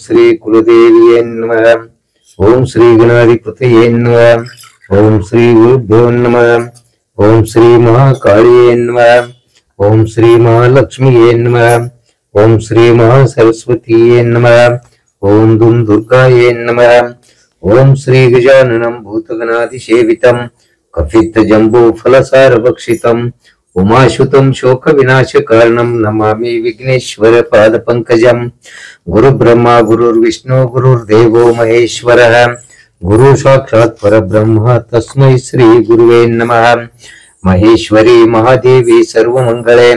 श्री कुलदेव्यै नमः। ओम श्री गणाधिपतये नमः। ओम श्री गुरुभ्यो नमः। ओम श्री महाकाळ्यै नमः। ओम श्री महालक्ष्मीये नमः। ओम श्री महासरस्वतीये नमः। ओम दुम दुर्गाये नमः। ओम श्री गजाननं भूतगणाधिसेवितं कपित्त जम्बो फलसार भक्षितं उमाशुतं शोक विनाश कारणं नमामि विघ्नेश्वर पाद पंकजं। गुरु ब्रह्मा गुरुर्विष्णु गुरुर्देवो महेश्वरः गुरु साक्षात् परब्रह्म तस्मै श्री गुरुवे नमः। महेश्वरी महादेवी सर्वमंगले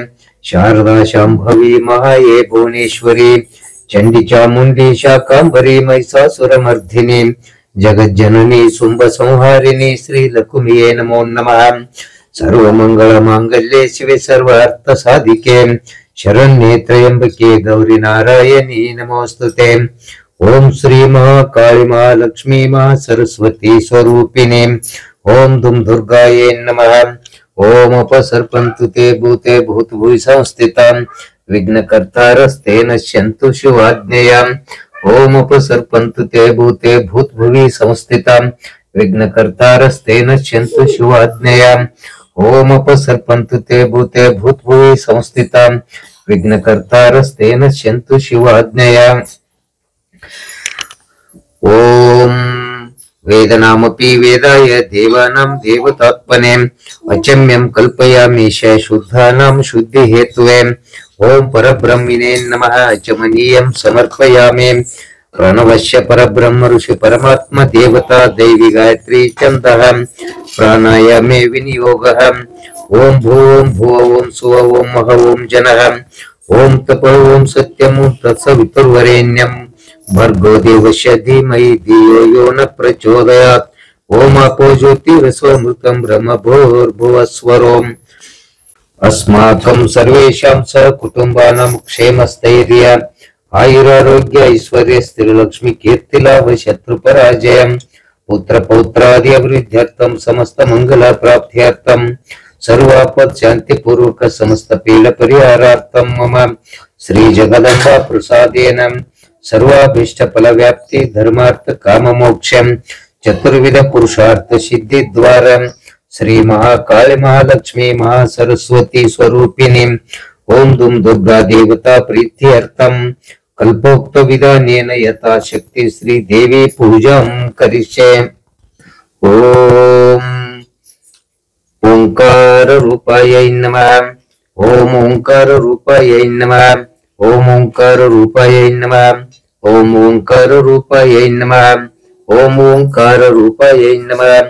शारदा शांभवी महाये भुवनेश्वरी चंडी चामुंडी शाकांबरी महिषासुरमर्दिनी जगज्जननी शुंभ संहारिणी श्री लक्ष्मीये नमो नमः। सर्वमंगल मांगल्ये शिवे सर्वार्थ साधिके शरण्ये त्र्यंबके गौरी नारायणी नमोस्तुते। ओम श्री महाकाली महालक्ष्मी महासरस्वती स्वरूपिणे ओम दुम दुर्गाये नमः। ओम अपसर्पन्तु ते भूते भूतभुवि संस्थितां विघ्नकर्तारस्ते नश्यन्तु शिवाज्ञयाम्। ओम अपसर्पन्तु ते भूते भूतभुवि संस्थितां विघ्नकर्तारस्ते नश्यन्तु शिवाज्ञयाम्। ओम अपसर्पन्तु ते भूते भूतभुवि संस्थितां विघ्नकर्तारस्ते नश्यन्तु शिवाज्ञयाम्। ओम वेदनामपि वेदाय देवानां देवतात्मने अचम्यं कल्पयामि शुद्धानां शुद्धि हेतुवे। ओम परब्रह्मणे नमः अचमनीयं समर्पयामि। प्रणवस्य परब्रह्म ऋषि परमात्मा देवता दैवी गायत्री छन्दः प्राणायामे विनियोगः। ओम भूम भुव ओम सुव ओम मह ओम जनः ओम तप ओम सत्यम ओम तत्सवितुर्वरेण्यं भर्गो देवस्य धीमहि धियो यो न प्रचोदयात्। ओम अपो ज्योतिरसोऽमृतं ब्रह्म भूर्भुवस्वरोम्। अस्माकं सर्वेषां सकुटुम्बानां क्षेमस्थैर्य आयुरारोग्य ऐश्वर्य स्त्रीलक्ष्मी कीर्तिलाभ शत्रुपराजयं पुत्र पौत्रादि अभिवृद्ध्यर्थं समस्त मंगल प्राप्त्यर्थं सर्वापत् शांति पूर्वक समस्त पीड परिहारार्थं मम श्री जगदम्बा प्रसादेन सर्वाभीष्ट फल व्याप्ति धर्मार्थ काम मोक्षं चतुर्विध पुरुषार्थ सिद्धि द्वारा श्री महाकाली महालक्ष्मी महासरस्वती स्वरूपिणी ओम दुम दुर्गा देवता प्रीत्यर्थं कल्पोक्त विधानेन यथाशक्ति श्री देवी पूजां करिष्ये। ओम ओंकार रूपायै नमः। ओम ओंकार रूपायै नमः। ओम ओंकार रूपायै नमः। ओम ओंकार रूपायै नमः। ओम ओंकार रूपायै नमः।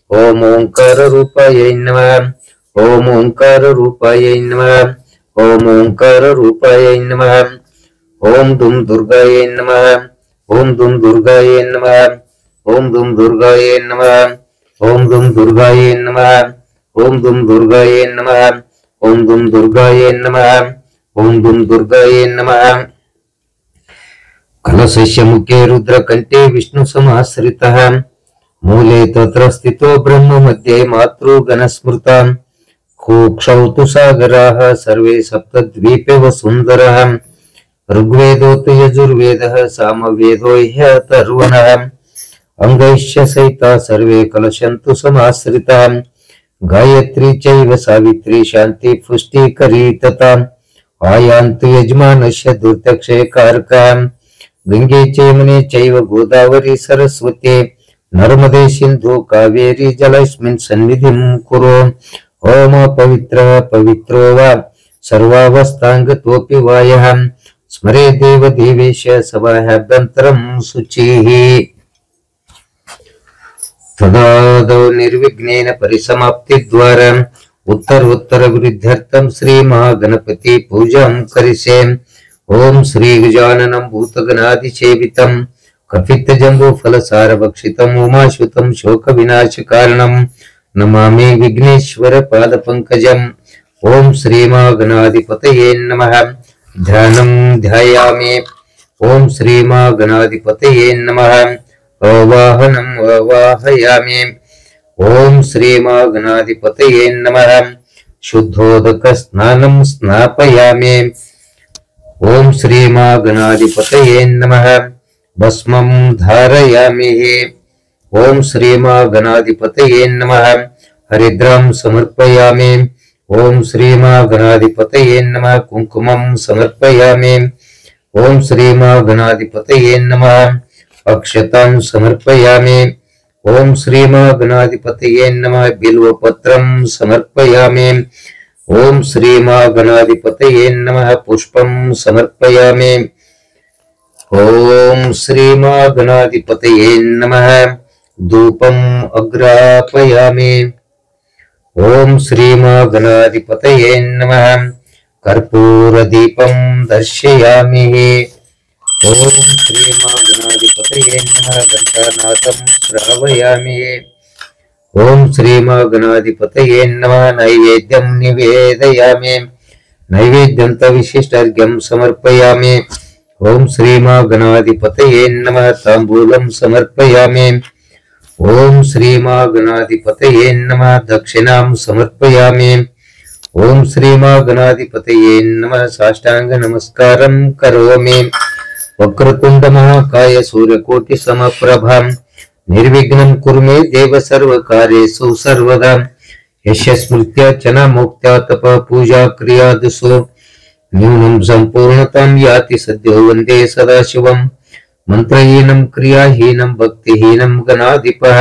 ओम ओंकार रूपायै नमः। ओम ओंकार रूपायै नमः। ओम ओंकार रूपायै नमः। ओम दुम दुर्गायै नमः। ओम दुम दुर्गायै नमः। ओम दुम दुर्गायै नमः। ओम दुम दुर्गायै नमः। ओम दुम दुर्गायै नमः। ओम दुम दुर्गायै नमः। ओम दुम दुर्गायै नमः। कलशस्य मुखे रुद्रकण्ठे विष्णु समाश्रितः मूले तत्र स्थितो ब्रह्म मध्ये मातृगणस्मृता कुक्षौ तु सागराः सर्वे सप्तद्वीपे वसुन्धरः ऋग्वेदोऽथ यजुर्वेदः सामवेदो ह्यथर्वणः अंगैश्च सहिता सर्वे कलशन्तु समाश्रिताः गायत्री चैव सावित्री शान्ति पुष्टिकरी तथा आयान्तु यजमानस्य दुर्दक्षयकारकाः गंगे चैमने चैव गोदावरी सरस्वती नर्मदे सिन्धु कावेरी जलस्मिन् सन्निधिं कुरु। ओम पवित्रः पवित्रो वा सर्वावस्थांगतोऽपि वायः स्मरे देव देवेश सभाभ्यन्तरं शुचिः। तदादौ निर्विघ्नेन परिसमाप्ति द्वारा उत्तर वृद्ध्यर्थं श्री महागणपति पूजां करिष्ये। ओम श्री गजाननं भूतगणाधिसेवितं कपित्त जम्बो फलसार भक्षितं उमाशुतं शोक विनाश कारणं नमामि विघ्नेश्वर पाद पंकजं। ओम श्री महागणाधिपतये नमः। ध्यानं ध्यायामि। ओम श्री महागणाधिपतये नमः। आवाहनं आवाहयामि। ओम श्री महागणाधिपतये नमः। शुद्धोदक स्नानं स्नापयामि। ओम श्री महागणाधिपतये नमः। भस्मं धारयामि। ओम श्री महागणाधिपतये नमः। हरिद्रां समर्पयामि। ओम श्री महागणाधिपतये नमः। कुंकुमं समर्पयामि। ओम श्री महागणाधिपतये नमः। अक्षतां समर्पयामि। ओम श्री महागणाधिपतये नमः। बिल्वपत्रं समर्पयामि। ओम श्री महागणाधिपतये नमः। पुष्पं समर्पयामि। ओम श्री महागणाधिपतये नमः। धूपम् अग्रापयामि। ओम श्री महागणाधिपतये नमः। कर्पूरदीपं दर्शयामि। ओम श्री महागणाधिपतये नमः। घंटानादं श्रावयामि। ओम श्री महागणाधिपतये नमः। नैवेद्यं निवेदयामि। नैवेद्यं विशिष्टार्घ्यं समर्पयामि। ओम श्री महागणाधिपतये नमः। तांबूलं समर्पयामि। ओम श्री महागणाधिपतये नमः। दक्षिणां समर्पयामि। ओम श्री महागणाधिपतये नमः। साष्टांग नमस्कारं करोमि। वक्रतुंड महाकाय सूर्यकोटि समप्रभा निर्विघ्नं कुरु मे देव सर्वकार्येषु सर्वदा। यस्य स्मृत्या च मोक्त्या तप पूजा क्रियादिषु न्यूनं सम्पूर्णतां याति सद्यो वन्दे सदाशिवम्। मंत्रहीनं क्रियाहीनं भक्तिहीनं गणाधिपः।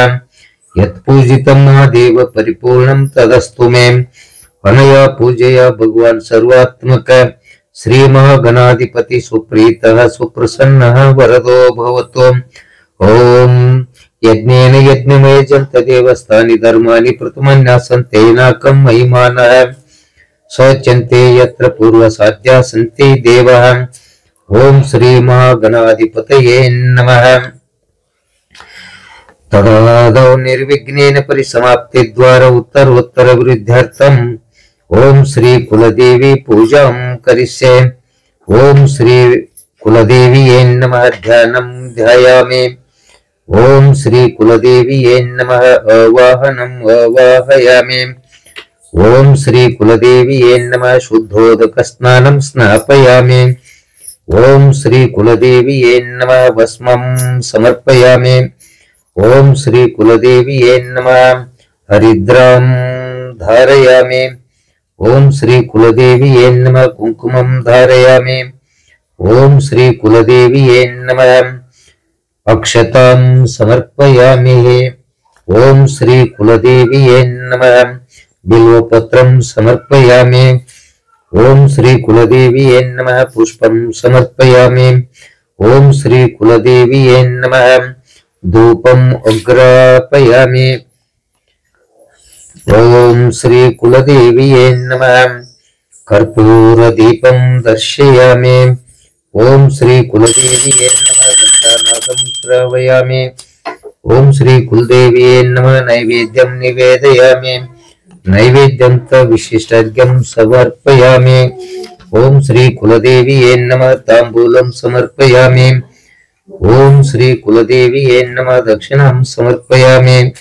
यत्पूजितं महादेव परिपूर्णं तदस्तु मे। अनया पूजया भगवान् सर्वात्मक श्री महागणाधिपति सुप्रीतः सुप्रसन्नः वरदो भवतु। ओम यज्ञेन यज्ञमय जन्त देवस्थानि धर्माणि प्रथमन्यासन्ते नाकं महिमानः। स्वचन्ते यत्र पूर्वसाध्या सन्ति देवः। ओम श्री महागणाधिपतये नमः। तदादौ निर्विघ्नेन परिसमाप्ति द्वारा उत्तरोत्तर वृद्ध्यर्थम् ओम श्री कुलदेवी पूजां करिष्ये। ओम श्री कुलदेवीये नमः। ध्यानं ध्यायामि। ओम श्री कुलदेवीये नमः। आवाहनम् आवाहयामि। ओम श्री कुलदेवीये नमः। शुद्धोदक स्नानं स्नापयामि। ओम श्री कुलदेवीये नमः। भस्मं समर्पयामि। ओम श्री कुलदेवीये नमः। हरिद्रां धारयामि। ओम श्री कुलदेवीये नमः। कुंकुमं धारयामि। ओम श्री कुलदेवीये नमः। अक्षतां समर्पयामि। ओम श्री कुलदेवीये नमः। बिल्वपत्रं समर्पयामि। ओम श्री कुलदेवीये नमः। पुष्पं समर्पयामि। ओम श्री कुलदेवीये नमः। धूपम् अग्रापयामि। ओम श्री कुलदेवीये नमः। कर्पूरदीपं दर्शयामि। ओम श्री कुलदेवीये नमः। घंटानादं श्रावयामि। ओम श्री कुलदेवीये नमः। नैवेद्यं निवेदयामि। नैवेद्यं विशिष्टार्घ्यं समर्पयामि। ओम श्री कुलदेवीये नमः। तांबूलं समर्पयामि। ओम श्री कुलदेवीये नमः। दक्षिणां समर्पयामि।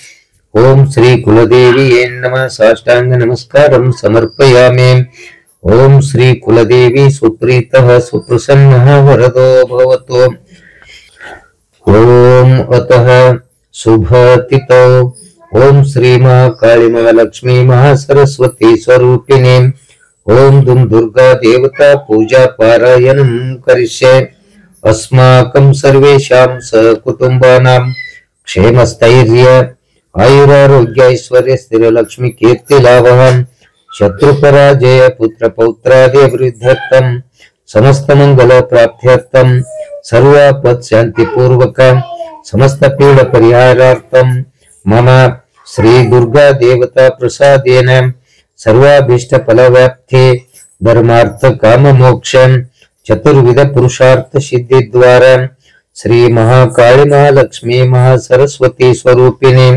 ओम श्री कुलदेवीये नमः। साष्टांग नमस्कारं समर्पयामि। ओम श्री कुलदेवी सुप्रीतः सुप्रसन्नः वरदो भवतु। ओम अतः शुभतिथौ ओम श्री महाकाली महालक्ष्मी महासरस्वती स्वरूपिणी ओम दुम दुर्गा देवता पूजा पारायणं करिष्ये। अस्माकं सर्वेषां सकुटुम्बानां क्षेमस्थैर्य आयुरारोग्य ऐश्वर्य स्थिरलक्ष्मी कीर्तिलाभः शत्रुपराजय पुत्र पौत्रादि वृद्ध्यर्थं समस्त मंगल प्राप्त्यर्थं सर्वापत् शांति पूर्वक समस्त पीड़ परिहारार्थं मम श्री दुर्गा देवता प्रसादेन सर्वाभीष्ट फलव्याप्ति धर्मार्थ काम मोक्ष चतुर्विध पुरुषार्थ सिद्धि द्वारा श्री महाकाली महालक्ष्मी महासरस्वती स्वरूपिणी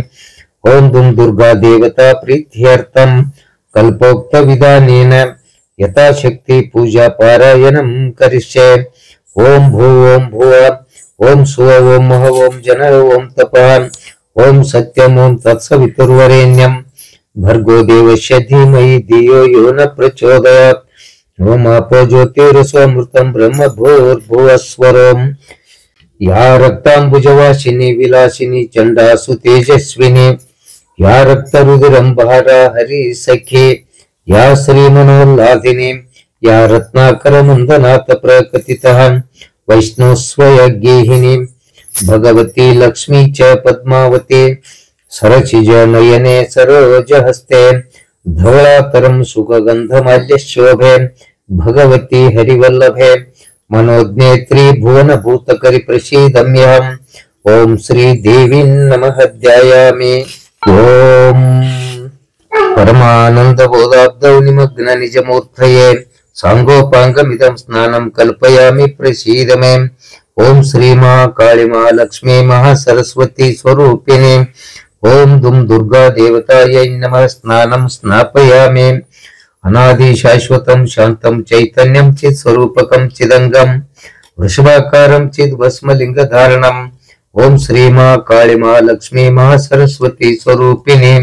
ओम दुम दुर्गा देवता प्रीत्यर्थं कल्पोक्त विधानेन यथाशक्ति पूजा पारायणं करिष्ये। ओम भुव ओम सुव ओम मह ओम जन ओम तपः ओम सत्यम ओम तत्सवितुर्वरेण्यं भर्गो देवस्य धीमहि धियो यो न प्रचोदयात्। ओम आपो ज्योतिरसोऽमृतं ब्रह्म भूर्भुवः स्वरम् या रक्तांबुजवासिनी विलासिनी चंडासु तेजस्विनी या रक्तरुधिरंभारा हरि सखे या श्रीमनोल्लादिनी या रत्नाकर मंदनाथ प्रकटितः वैष्णोस्वयज्ञेहिनी भगवती लक्ष्मी च पद्मावती सरसिज नयने सरोज हस्ते धवलातरं सुगंधमाल्य शोभे भगवती हरिवल्लभे मनोज्ञेत्री भुवन भूतकरि प्रसीदम्यहम् ओम श्री देवी नमः ध्यायामि। ओम परमानंद बोधाब्दौ निमग्न निजमूर्तये सांगोपांगमिदं स्नानं कल्पयामि प्रसीद मे। ओम श्री महाकाली महालक्ष्मी महासरस्वती स्वरूपिणी ओम दुम दुर्गा देवतायै नमः स्नानं स्नापयामि। अनादि शाश्वतं शांतं चैतन्यं चित् स्वरूपकं चिदंगं वृषभाकारं चित् भस्मलिंग धारणम् ओम श्री महाकाली महालक्ष्मी महासरस्वती स्वरूपिणी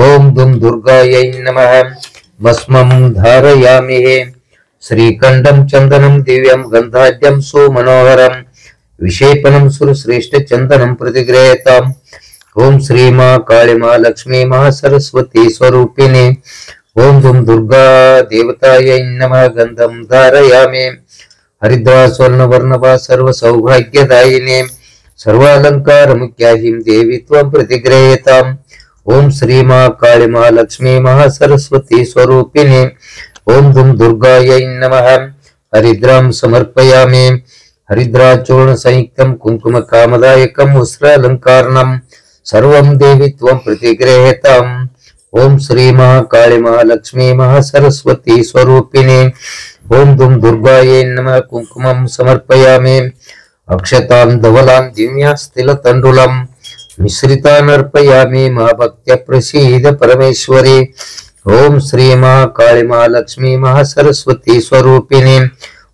ओम दुम दुर्गायै नमः भस्मं धारयामि। श्रीकंडं चंदनं दिव्यं गंधाढ्यं सुमनोहरं विशेषणं सुरश्रेष्ठ चंदनं प्रतिगृह्यताम् ओम श्री महाकाली महालक्ष्मी महासरस्वती स्वरूपिणी ओम दुम दुर्गा देवतायै नमः गंधं धारयामि। हरिद्रा स्वर्ण वर्णवा सर्व सौभाग्यदायिनी सर्वालंकार मुख्याहिं देवी त्वं प्रतिगृह्यताम् ओम श्री महाकाली महालक्ष्मी महासरस्वती स्वरूपिणी ओम दुम दुर्गायै नमः हरिद्रां समर्पयामि। हरिद्रा चूर्ण संयुक्तं कुंकुम कामदायकं वस्त्रालंकारणं सर्वं देवी त्वं प्रतिगृह्यताम् ओम श्री महाकाली महालक्ष्मी महासरस्वती स्वरूपिणी ओम दुम दुर्गायै नमः कुंकुमं समर्पयामि। अक्षतां धवलां दिव्यास्तिलतण्डुलं मिश्रितान् अर्पयामि मा भक्त्या प्रसीद परमेश्वरी ओम श्री महाकाली महालक्ष्मी महासरस्वती स्वरूपिणी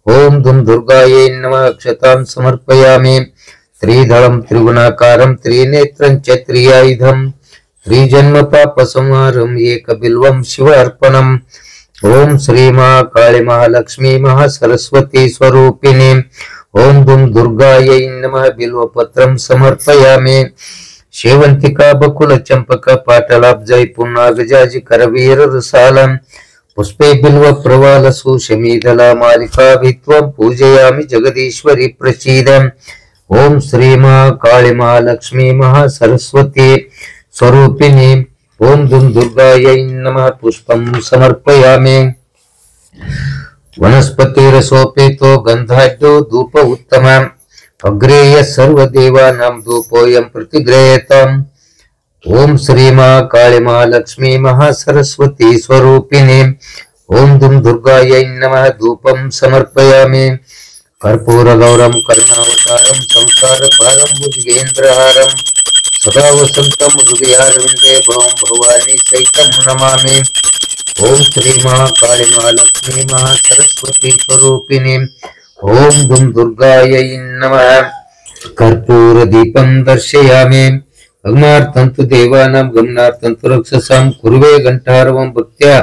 ओम दुम दुर्गायै नमः अक्षतां समर्पयामि। त्रिदलं त्रिगुणाकारं त्रिनेत्रं च त्रियायुधं त्रिजन्म पाप संहारं एकबिल्वं शिव अर्पणम् ओम श्री महाकाली महालक्ष्मी महासरस्वती स्वरूपिणी ओम दुम दुर्गायै नमः बिल्वपत्रं समर्पयामि। शेवंतिका बकुल चंपक पाटलाब्जै पुन्नागजाजि करवीर रसालं पुष्पे बिल्व प्रवाल सुशमीदला मालिका भित्वं पूजयामि जगदीश्वरी प्रसीदम् ओम श्री महाकाली महालक्ष्मी महासरस्वती स्वरूपिणी ओम दुम दुर्गायै नमः पुष्पं समर्पयामि। वनस्पतिरसोपेतो गंधाढ्यो धूप उत्तमम् अग्रेय सर्वदेवानां धूपोऽयं प्रतिगृह्यताम् ओम श्री महाकाली महालक्ष्मी महासरस्वती स्वरूपिणी ओम दुम दुर्गायै नमः धूपं समर्पयामि। कर्पूर गौरं करुणावतारं संसार पारं भुजगेन्द्रहारं सदा वसंतं हृदयारविन्दे भवं भवानी सहितं नमामि। ओम श्री महाकाली महालक्ष्मी महासरस्वती स्वरूपिणी ओम दुम दुर्गायै नमः कर्पूर दीपं दर्शयामि। अग्नार्थं तु देवानां गमनार्थं तु रक्षसां कुर्वे घंटारवं भक्त्या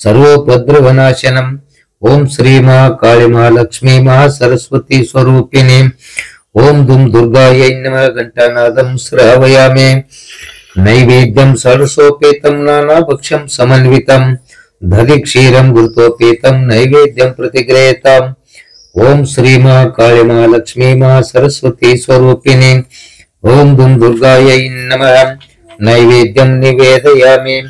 सर्वोपद्रवनाशनम् ओम श्री महाकाली महालक्ष्मी महासरस्वती स्वरूपिणी ओम दुम दुर्गायै नमः घंटानादं श्रावयामि। नैवेद्यं सरसोपेतं नानाभक्षं समन्वितं दधि क्षीरं घृतोपेतं नैवेद्यं प्रतिगृह्यताम् ओम श्री महाकाली महालक्ष्मी महासरस्वती स्वरूपिणी ओम दुम दुर्गायै नमः नैवेद्यं निवेदयामि।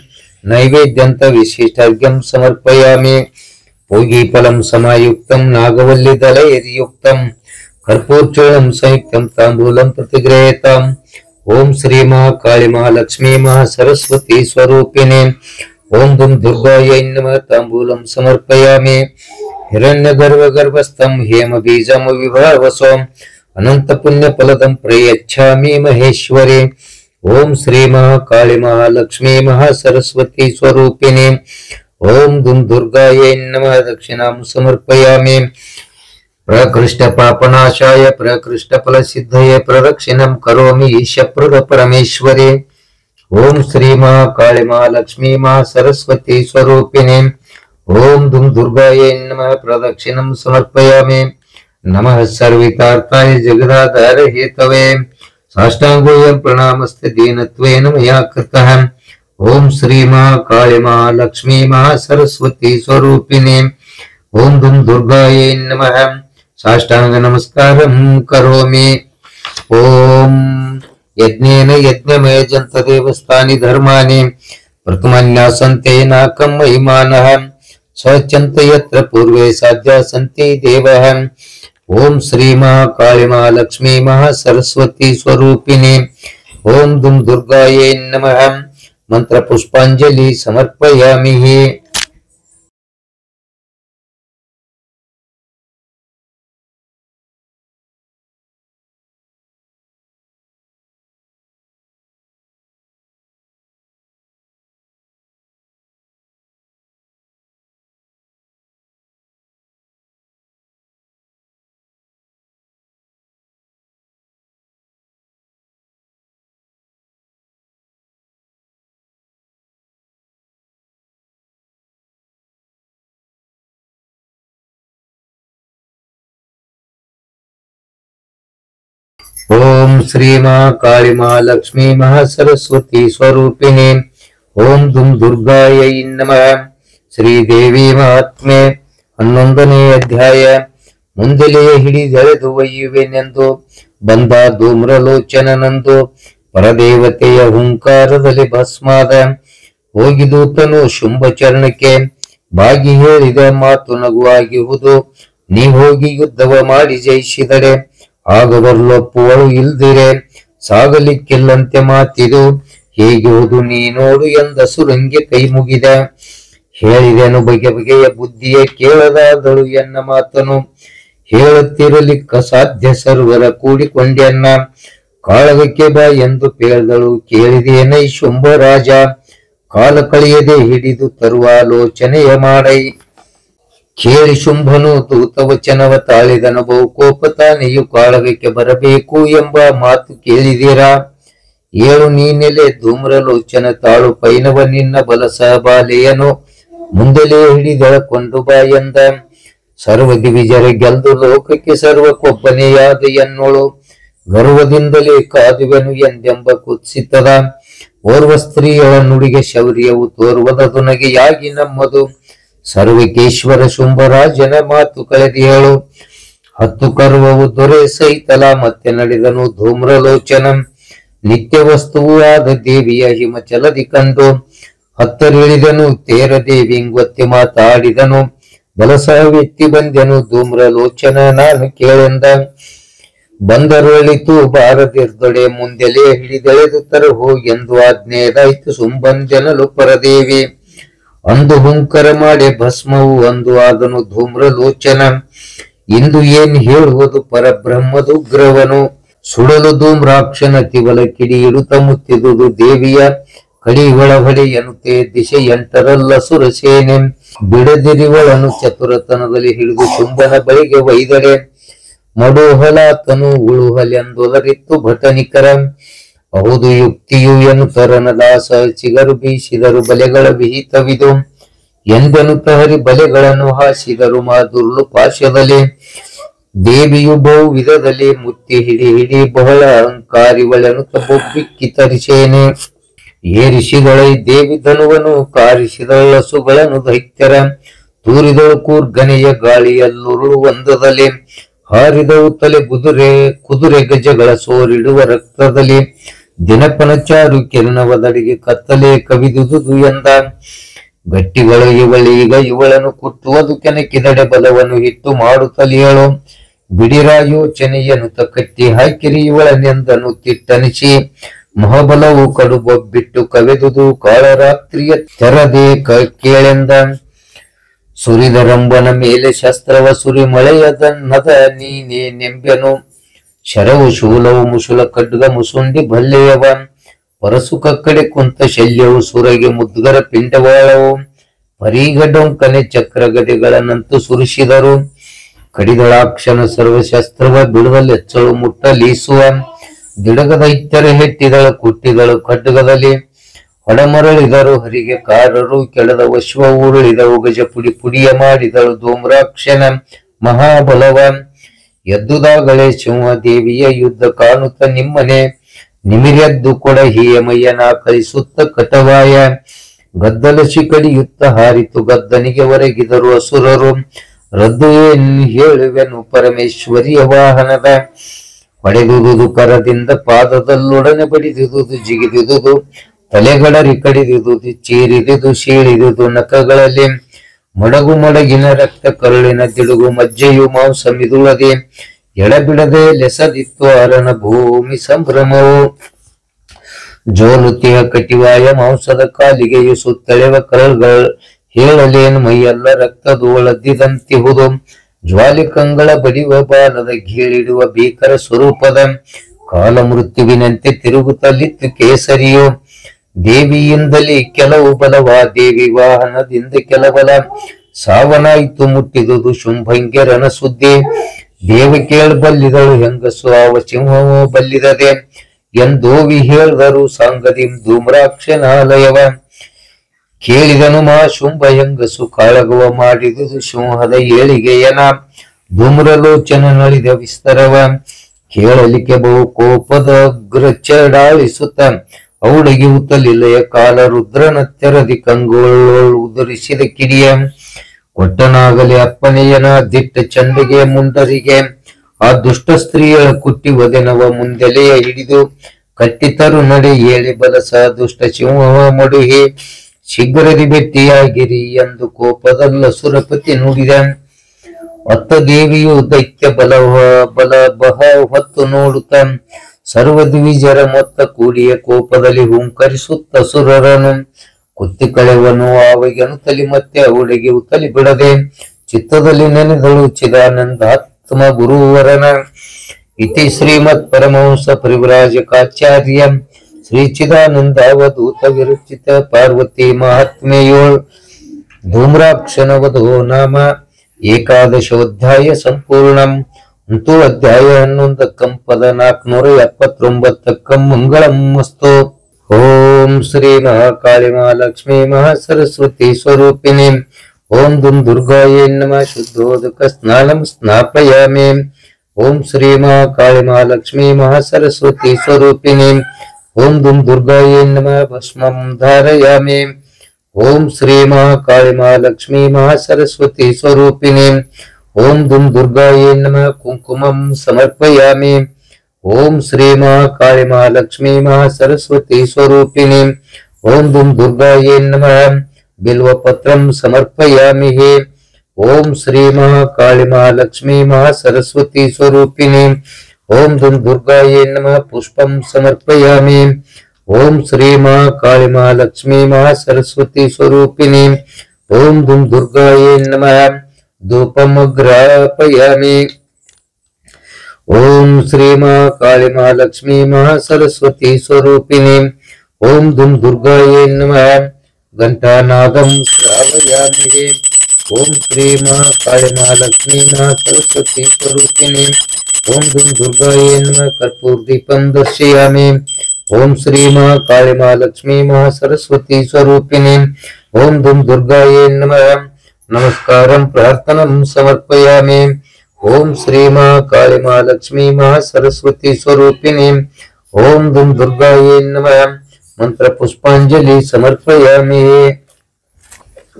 नैवेद्यंत विशिष्टार्घ्यं समर्पयामि। पूगीफलं समायुक्तं नागवल्लीदलैर्युक्तं कर्पूरचूर्णं संयुक्तं ताम्बूलं प्रतिगृह्यताम् ओम श्री महाकाली महालक्ष्मी महासरस्वती स्वरूपिणी ओम दुम दुर्गायै नमः ताम्बूलं समर्पयामि। हिरण्यगर्भगर्भस्थं हेमबीजं विभावसोम अनंत पुण्य फलदं प्रयच्छामि महेश्वरी ओम श्री महाकाली महालक्ष्मी महासरस्वती स्वरूपिणी ओम दुम दुर्गायै नमः दक्षिणां समर्पयामि। प्रकृष्ट पापनाशाय प्रकृष्ट फल सिद्धये प्रदक्षिणं करोमि ईशप्रद परमेश्वरी ओम श्री महाकाली महालक्ष्मी महासरस्वती स्वरूपिणी ओम दुम दुर्गायै नमः प्रदक्षिणं समर्पयामि। नमः सर्वितार्थाय जगदाधार हेतवे साष्टांगोऽयं प्रणामस्ते दीनत्वेन मया कृतः। ओम श्री महाकाली महालक्ष्मी महासरस्वती स्वरूपिणे ओम दुम दुर्गायै नमः साष्टांग नमस्कारं करोमि। ओम यज्ञेन यज्ञमयजन्त देवस्थानि धर्माणि प्रथमन्यासन्ते नाकं महिमानः सचन्त यत्र पूर्वे साध्या सन्ति देवः। ओम श्री महाकाली महालक्ष्मी महासरस्वती स्वरूपिणे ओम दुम दुर्गायै नमः मंत्र पुष्पांजलि समर्पयामि। ओम श्री महाकाली महालक्ष्मी महासरस्वती स्वरूपिणे ओम दुम दुर्गायै नमः। ಶ್ರೀದೇವಿ ಮಹಾತ್ಮೆ 11ನೇ ಅಧ್ಯಾಯ. ಮುಂದಲೇ ಹಿಡಿದೆಳೆದು ಒಯ್ಯುವೆನೆಂದು ಬಂದ ಧೂಮ್ರಲೋಚನನಂದು ಪರದೇವತೆಯ ಹುಂಕಾರದಲ್ಲಿ ಭಸ್ಮಾದ ಹೋಗಿದೂತನು ಶುಂಭಚರಣಕ್ಕೆ ಬಾಗಿ ಹೇಳಿದ ಮಾತು ನಗುವಾಗಿಹುದು. ನೀ ಹೋಗಿ ಯುದ್ಧವ ಮಾಡಿ ಜಯಿಸಿದಡೆ ಆಗ ಬರ್ಲೊಪ್ಪುವಳು ಇಲ್ದಿರೆ ಸಾಗಲಿಕ್ಕಿಲ್ಲಂತೆ ಮಾತಿದು ಹೇಗುವುದು ನೀ ನೋಡು ಎಂದ ಸುರಂಗೆ ಕೈ ಮುಗಿದ. ಹೇಳಿದೆನು ಬಗೆ ಬಗೆಯ ಬುದ್ಧಿಯ ಕೇಳದಾದಳು ಎನ್ನ ಮಾತನು ಹೇಳುತ್ತಿರಲಿಕ್ಕ ಸಾಧ್ಯ ಸರ್ವರ ಕೂಡಿಕೊಂಡೆನ್ನ. ಕಾಳಗಕ್ಕೆ ಬಾ ಎಂದು ಪೇಳ್ದಳು ಕೇಳಿದೇನೈ ಶುಂಭರಾಜ ಕಾಲ ಕಳೆಯದೆ ಹಿಡಿದು ತರುವ ಆಲೋಚನೆಯ ಮಾಡೈ. ಕೇಳಿ ಶುಂಭನು ದೂತವಚನವ ತಾಳಿದನು ಬಹುಕೋಪ ತಾನೆಯು ಕಾಳಗಕ್ಕೆ ಬರಬೇಕು ಎಂಬ ಮಾತು ಕೇಳಿದಿರಾ. ಏಳು ನೀನೆಲೆ ಧೂಮ್ರಲೋಚನ ತಾಳು ಪೈನವ ನಿನ್ನ ಬಲ ಸಹಬಾಲೆಯನು ಮುಂದಲೇ ಹಿಡಿದಳಕೊಂಡು ಬಾ ಎಂದ. ಸರ್ವ ದಿವಿಜರ ಗೆಲ್ದು ಲೋಕಕ್ಕೆ ಸರ್ವಕ್ಕೊಬ್ಬನೆಯಾದ ಎನ್ನೋಳು ಗರ್ವದಿಂದಲೇ ಕಾದುವೆನು ಎಂದೆಂಬ ಕುತ್ಸಿತದ ಓರ್ವ ಸ್ತ್ರೀಯಳ ನುಡಿಗೆ ಶೌರ್ಯವು ತೋರುವುದು ನಗೆಯಾಗಿ ನಮ್ಮದು. ಸರ್ವಕೇಶ್ವರ ಶುಂಭರಾಜನ ಮಾತು ಕಳೆದಿಯಳು 10 ಕರ್ವವು ದೊರೆ ಸೈತಲ ಮತ್ತೆ ನಡೆದನು ಧೂಮ್ರಲೋಚನ. ನಿತ್ಯ ವಸ್ತುವು ಆದ ದೇವಿಯ ಹಿಮಚಲದಿ ಕಂಡು ಹತ್ತರಿಳಿದನು ತೇರ ದೇವಿಂಗೊತ್ತಿ ಮಾತಾಡಿದನು ಬಲಸವೆತ್ತಿ ಬಂದೆನು ಧೂಮ್ರಲೋಚನ ನಾನು ಕೇಳೆಂದ. ಬಂದರೊಳಿತು ಬಾರದಿರ್ದೊಡೆ ಮುಂದೆಲೇ ಹಿಡಿದೆಳೆದು ತರಹೋ ಎಂದು ಆಜ್ಞೆದಾಯ್ತು ಸುಂಬಂದೆನಲು ಪರದೇವಿ. ಅಂದು ಹುಂಕರ ಮಾಡಿ ಭಸ್ಮವು ಅಂದು ಆದನು ಧೂಮ್ರಲೋಚನ. ಇಂದು ಏನ್ ಹೇಳುವುದು ಪರಬ್ರಹ್ಮದುಗ್ರವನು ಸುಡಲು ಧೂಮ್ರಾಕ್ಷನ ತಿವಲ ಕಿಡಿ ಇಡುತ್ತ ಮುತ್ತಿದುದು ದೇವಿಯ ಕಡಿಗಳ ಹೊಡೆ ಎನ್ನುತ್ತೆ ದಿಶೆ 8ರಲ್ಲ ಸುರಸೇನೆ ಬಿಡದಿರಿವಳನು ಚತುರತನದಲ್ಲಿ ಹಿಡಿದು ಶುಂಭನ ಬಳಿಗೆ ಒಯ್ದಡೆ ಮಡೋಹಲಾತನು ಉಳುಹಲೆಂದೊಲರಿತ್ತು ಭಟನಿಕರ. ಹೌದು ಯುಕ್ತಿಯು ಎನ್ನುತ್ತರನ ದಾಸ ಚಿಗರು ಬೀಸಿದರು ಬಲೆಗಳ ವಿಹಿತವಿದು ಎಂದೆನುತ್ತ ಹರಿ ಬಲೆಗಳನ್ನು ಹಾಸಿದರು ಮಾದುರ್ಲು ಪಾಶದಲ್ಲಿ. ದೇವಿಯು ಬಹು ವಿಧದಲ್ಲಿ ಮುತ್ತಿ ಹಿಡಿ ಹಿಡಿ ಬಹಳ ಅಹಂಕಾರಿವಳೆನುತ್ತ ಬೊಬ್ಬಿಕ್ಕಿ ತರಿಸೇನೆ ಏರಿಸಿದಳೈ ದೇವಿ ಧನುವನು ಕಾರಿಸಿದಳಸುಗಳನ್ನು ದೈತ್ಯರ ತೂರಿದಳು ಕೂರ್ಗನೆಯ ಗಾಳಿಯಲ್ಲುರುಳು ಒಂದದಲ್ಲಿ ಹಾರಿದವು ತಲೆ ಕುದುರೆ ಗಜಗಳ ಸೋರಿಡುವ ರಕ್ತದಲ್ಲಿ ದಿನಪನ ಚಾರು ಕಿರಣವದಡಿಗೆ ಕತ್ತಲೆ ಕವಿದುದು ಎಂದ. ಗಟ್ಟಿಗಳು ಇವಳೀಗ ಇವಳನ್ನು ಕುಟ್ಟುವುದು ಕೆನಕಿದಡೆ ಬಲವನ್ನು ಹಿಟ್ಟು ಮಾಡುತ್ತಲಿಯಳು ಬಿಡಿರ ಯೋಚನೆಯನ್ನು ಕಟ್ಟಿ ಹಾಕಿರಿ ಇವಳನೆಂದನು ತಿಟ್ಟನಿಸಿ. ಮಹಾಬಲವು ಕಡುಬೊಬ್ಬಿಟ್ಟು ಕವೆದುದು ಕಾಳರಾತ್ರಿಯ ತೆರದೆ ಕೇಳೆಂದ. ಸುರಿದರಂಬನ ಮೇಲೆ ಶಸ್ತ್ರವ ಸುರಿ ಮಳೆಯದನ್ನದ ನೀನೇ ನೆಂಬೆನು ಶರವು ಶೂಲವು ಮುಸುಲ ಖಡ್ಗ ಮುಸುಂಡಿ ಭಲ್ಲೆಯವ ಪರಸು ಕಕ್ಕಡೆ ಕುಂತ ಶಲ್ಯವು ಸುರಗೆ ಮುದ್ಗರ ಪಿಂಡವಾಳವು ಪರಿಗಡೊಂಕನೆ ಚಕ್ರಗದೆಗಳನ್ನಂತೂ ಸುರಿಸಿದರು. ಕಡಿದಳಾಕ್ಷನ ಸರ್ವಶಸ್ತ್ರವ ಬಿಡುವಲೆಚ್ಚಳು ಮುಟ್ಟಲೀಸುವ ದಿಡಗದೈತ್ಯರ ಹೆಟ್ಟಿದಳು ಕುಟ್ಟಿದಳು ಖಡ್ಗದಲ್ಲಿ ಹೊಡಮರಳಿದರು ಹರಿಗೆ ಕಾರರು ಕೆಳದ ವಶ್ವ ಉರುಳಿದವು ಗಜ ಪುಡಿ ಪುಡಿಯ ಮಾಡಿದಳು ಧೂಮ್ರಾಕ್ಷನ ಮಹಾಬಲವ. ಎದ್ದುದಾಗಲೇ ಸಿಂಹದೇವಿಯ ಯುದ್ಧ ಕಾಣುತ್ತ ನಿಮ್ಮನೆ ನಿಮಿರೆದ್ದು ಕೊಡ ಹಿಯಮಯ್ಯನ ಕಳಿಸುತ್ತ ಕಟವಾಯ ಗದ್ದಲಸಿ ಕಡಿಯುತ್ತ ಹಾರಿತು ಗದ್ದನಿಗೆ ಒರಗಿದರು ಅಸುರರು. ರದ್ದು ಏನು ಹೇಳುವೆನು ಪರಮೇಶ್ವರಿಯ ವಾಹನದ ಹೊಡೆದುದು ಕರದಿಂದ ಪಾದದಲ್ಲೊಡನೆ ಬಡಿದುದು ಜಿಗಿದುದು ತಲೆಗಳರಿ ಕಡಿದುದು ಚೀರಿದುದು ಶೀಳಿದುದು ನಖಗಳಲ್ಲಿ ಮೊಡಗು ಮೊಡಗಿನ ರಕ್ತ ಕರುಳಿನ ದಿಡುಗು ಮಜ್ಜೆಯು ಮಾಂಸ ಮಿದುಳದೆ ಎಡಬಿಡದೆ ಲೆಸದಿತ್ತು ಅರಣ ಭೂಮಿ ಸಂಭ್ರಮವು. ಜೋಲುತಿಯ ಕಟಿವಾಯ ಮಾಂಸದ ಕಾಲಿಗೆಯು ಸುತ್ತಳೆವ ಕರಳುಗಳು ಹೇಳಲೇನು ಮೈಯೆಲ್ಲ ರಕ್ತದೋಳದ್ದಿದಂತಿಹುದು. ಜ್ವಾಲಿಕಂಗಳ ಬಡಿಯುವ ಬಾಲದ ಗೀಳಿಡುವ ಭೀಕರ ಸ್ವರೂಪದ ಕಾಲ ಮೃತ್ಯುವಿನಂತೆ ತಿರುಗುತ್ತಲಿತ್ತು ಕೇಸರಿಯು. ದೇವಿಯಿಂದಲೇ ಕೆಲವು ಬಲವಾ ದೇವಿ ವಾಹನದಿಂದ ಕೆಲಬಲ ಸಾವನಾಯ್ತು ಮುಟ್ಟಿದುದು ಶುಂಭಂಗ್ಯರನ ಸುದ್ದಿ. ದೇವ ಕೇಳಬಲ್ಲಿದಳು ಹೆಂಗಸು ಅವ ಸಿಂಹವು ಬಲ್ಲಿದದೆ ಎಂದೋವಿ ಹೇಳಿದರು ಸಾಂಗದಿ ಧೂಮ್ರಾಕ್ಷನಾಲಯವ. ಕೇಳಿದನು ಮಾ ಶುಂಭ ಹೆಂಗಸು ಕಾಳಗವ ಮಾಡಿದುದು ಸಿಂಹದ ಏಳಿಗೆಯನ ಧೂಮ್ರಲೋಚನ ನಳಿದ ವಿಸ್ತರವ. ಕೇಳಲಿಕ್ಕೆ ಬಹು ಕೋಪದ ಅಗ್ರಚಡಾಳಿಸುತ್ತ ಔಡಗಿ ಉತ್ತಲಿಲೆಯ ಕಾಲ ರುದ್ರನ ತೆರದಿ ಕಂಗೋಳು ಉದುರಿಸಿದ ಕಿಡಿಯ ಕೊಟ್ಟನಾಗಲಿ ಅಪ್ಪನೆಯನ ದಿಟ್ಟ ಚಂಡಿಗೆ ಮುಂಡರಿಗೆ ಆ ದುಷ್ಟ ಸ್ತ್ರೀಯಳ ಕುಟ್ಟಿ ಒದೆನವ ಮುಂದೆಲೆಯ ಹಿಡಿದು ಕಟ್ಟಿತರು ನಡೆ ಏಳಿ ಬಲಸ ದುಷ್ಟ ಸಿಂಹವ ಮಡುಹಿ ಶೀಘ್ರದಿ ಭೆಟ್ಟಿಯಾಗಿರಿ ಎಂದು ಕೋಪದಲ್ಲ ಸುರಪತಿ ನುಡಿದ. ಅತ್ತ ದೇವಿಯು ದೈತ್ಯ ಬಲ ಬಹ ಹೊತ್ತು ನೋಡುತ್ತ ಸರ್ವದ್ವಿಜರ ಮೊತ್ತ ಕೂಡಿಯ ಕೋಪದಲ್ಲಿ ಹುಂಕರಿಸುತ್ತ ಸುರರನು ಕುತ್ತಿ ಕಳೆವನು ಆವಗೆನು ತಲಿ ಮತ್ತೆ ಅವಳಿಗೆ ಉತ್ತಲಿ ಬಿಡದೆ ಚಿತ್ತದಲ್ಲಿ ನೆನೆದಳು ಚಿದಾನಂದಾತ್ಮ ಗುರುವರನ. ಇತಿ ಶ್ರೀಮತ್ ಪರಮಹಂಸ ಪರಿವ್ರಾಜಕಾಚಾರ್ಯ ಶ್ರೀ ಚಿದಾನಂದಾವಧೂತ ವಿರಚಿತ ಪಾರ್ವತಿ ಮಹಾತ್ಮೆಯೋಳ್ ಧೂಮ್ರಾಕ್ಷನವಧೋ ನಾಮ ಏಕಾದಶೋಧ್ಯಾಯ ಸಂಪೂರ್ಣಂ. ಅಂತೂ ಅಧ್ಯಾಯ 11 ಪದ 479 ಮಂಗಳಂ ಮಸ್ತು. ಓಂ ಶ್ರೀ ಮಹಾಕಾಳಿ ಮಹಾಲಕ್ಷ್ಮೀ ಮಹಾಸರಸ್ವತಿ ಸ್ವರೂಪಿಣಿ. ಓಂ ದುಂ ದುರ್ಗಾಯೇ ನಮಃ ಶುದ್ಧೋದಕ ಸ್ನಾನಂ ಸ್ನಾಪಯಾಮಿ. ಓಂ ಶ್ರೀ ಮಹಾಕಾಳಿ ಮಹಾಲಕ್ಷ್ಮೀ ಮಹಾಸರಸ್ವತಿ ಸ್ವರೂಪಿಣಿ. ಓಂ ದುಂ ದುರ್ಗಾಯೇ ನಮಃ ಭಸ್ಮಂ ಧಾರಯಾಮಿ. ಓಂ ಶ್ರೀ ಮಹಾಕಾಳಿ ಮಹಾಲಕ್ಷ್ಮೀ ಮಹಾಸರಸ್ವತಿ ಸ್ವರೂಪಿಣಿ. ಓಂ ದುಂ ದುರ್ಗಾಯೇ ನಮಃ ಕುಂಕುಮಂ ಸಮರ್ಪಯಾಮಿ. ಓಂ ಶ್ರೀ ಮಹಾಕಾಳಿ ಮಹಾಲಕ್ಷ್ಮೀ ಮಹಾಸರಸ್ವತಿ ಸ್ವರೂಪಿಣಿ. ಓಂ ದುಂ ದುರ್ಗಾಯೇ ನಮಃ ಬಿಲ್ವಪತ್ರಂ ಸಮರ್ಪಯಾಮಿ. ಓಂ ಶ್ರೀ ಮಹಾಕಾಳಿ ಮಹಾಲಕ್ಷ್ಮೀ ಮಹಾಸರಸ್ವತಿ ಸ್ವರೂಪಿಣಿ. ಓಂ ದುಂ ದುರ್ಗಾಯೇ ನಮಃ ಪುಷ್ಪಂ ಸಮರ್ಪಯಾಮಿ. ಓಂ ಶ್ರೀ ಮಹಾಕಾಳಿ ಮಹಾಲಕ್ಷ್ಮೀ ಮಹಾಸರಸ್ವತಿ ಸ್ವರೂಪಿಣಿ. ಓಂ ದುಂ ದುರ್ಗಾಯೇ ನಮಃ ಧೂಪಮಗ್ರಾಪಯಾಮಿ. ಓಂ ಶ್ರೀ ಮಹಾಕಾಳಿ ಮಹಾಲಕ್ಷ್ಮೀ ಮಹಾಸರಸ್ವತಿ ಸ್ವರೂಪಿಣಿ. ಓಂ ದುಂ ದುರ್ಗಾಯೇ ನಮಃ ಘಂಟಾನಾದಂ ಶ್ರಾವಯಾಮಿ. ಓಂ ಶ್ರೀ ಮಹಾಕಾಳಿ ಮಹಾಲಕ್ಷ್ಮೀ ಮಹಾಸರಸ್ವತಿ ಸ್ವರೂಪಿಣಿ. ಓಂ ದುಂ ದುರ್ಗಾಯೇ ನಮಃ ಕರ್ಪೂರ ದೀಪಂ ದರ್ಶಯಾಮಿ. ಓಂ ಶ್ರೀ ಮಹಾಕಾಳಿ ಮಹಾಲಕ್ಷ್ಮೀ ಮಹಾಸರಸ್ವತಿ ಸ್ವರೂಪಿಣಿ. ಓಂ ದುಂ ದುರ್ಗಾಯೇ ನಮಃ ನಮಸ್ಕಾರಂ ಪ್ರಾರ್ಥನಂ ಸಮರ್ಪಯಾಮಿ. ಓಂ ಶ್ರೀ ಮಹಾಕಾಳಿ ಮಹಾಲಕ್ಷ್ಮೀ ಮಹಾಸರಸ್ವತಿ ಸ್ವರೂಪಿಣಿ. ಓಂ ದುಂ ದುರ್ಗಾಯೇ ನಮಃ ಮಂತ್ರ ಪುಷ್ಪಾಂಜಲಿ ಸಮರ್ಪಯಾಮಿ.